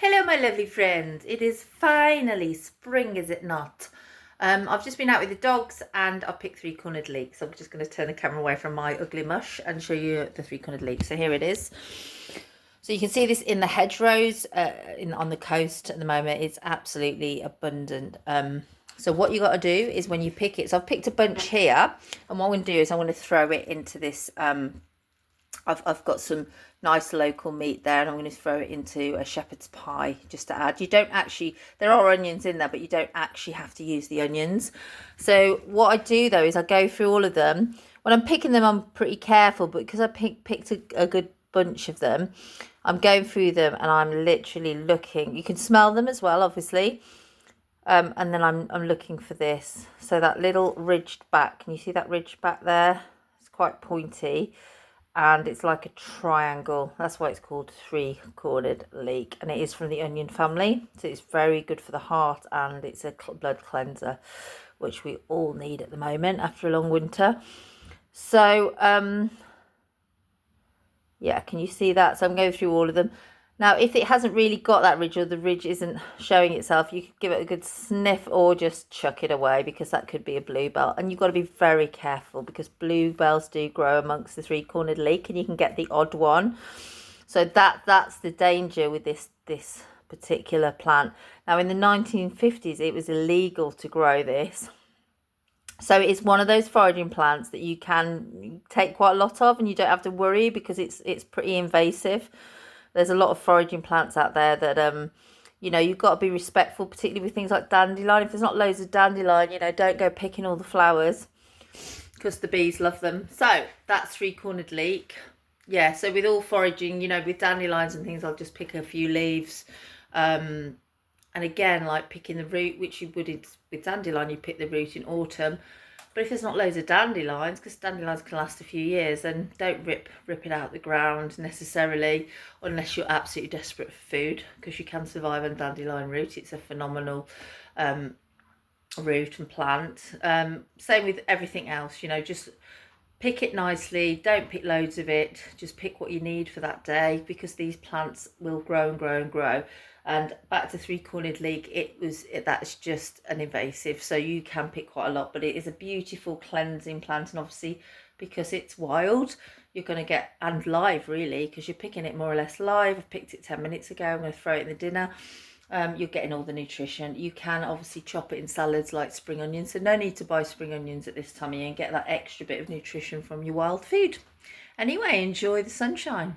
Hello, my lovely friends. It is finally spring, is it not? I've just been out with the dogs and I've picked three-cornered leeks. I'm just going to turn the camera away from my ugly mush and show you the three-cornered leeks. So here it is. So you can see this in the hedgerows on the coast at the moment. It's absolutely abundant. So what you got to do is when you pick it, so I've picked a bunch here, and what I'm going to do is I'm going to throw it into this I've got some nice local meat there, and I'm going to throw it into a shepherd's pie just to add. You don't actually, there are onions in there, but you don't actually have to use the onions. So what I do though is I go through all of them. When I'm picking them, I'm pretty careful, but because I picked a good bunch of them, I'm going through them and I'm literally looking. You can smell them as well, obviously. And then I'm looking for this. So that little ridged back, can you see that ridged back there? It's quite pointy. And it's like a triangle. That's why it's called three-cornered leek, and it is from the onion family, so it's very good for the heart, and it's a blood cleanser, which we all need at the moment after a long winter. So yeah, can you see that? So I'm going through all of them now. If it hasn't really got that ridge, or the ridge isn't showing itself, you could give it a good sniff or just chuck it away, because that could be a bluebell. And you've got to be very careful, because bluebells do grow amongst the three-cornered leek, and you can get the odd one. So that's the danger with this particular plant. Now in the 1950s it was illegal to grow this. So it's one of those foraging plants that you can take quite a lot of, and you don't have to worry, because it's pretty invasive. There's a lot of foraging plants out there that you've got to be respectful, particularly with things like dandelion. If there's not loads of dandelion, don't go picking all the flowers, because the bees love them. So that's three-cornered leek. Yeah, so with all foraging, with dandelions and things, I'll just pick a few leaves. And again, like picking the root, which you would with dandelion, you pick the root in autumn. But if there's not loads of dandelions, because dandelions can last a few years, then don't rip it out the ground necessarily, unless you're absolutely desperate for food, because you can survive on dandelion root. It's a phenomenal root and plant. Same with everything else, just pick it nicely. Don't pick loads of it. Just pick what you need for that day, because these plants will grow and grow and grow. And back to three-cornered leek, that's just an invasive, so you can pick quite a lot, but it is a beautiful cleansing plant. And obviously, because it's wild, you're going to get, and live really, because you're picking it more or less live. I've picked it 10 minutes ago. I'm going to throw it in the dinner. You're getting all the nutrition. You can obviously chop it in salads like spring onions, so no need to buy spring onions at this time of year, and get that extra bit of nutrition from your wild food. Anyway, enjoy the sunshine.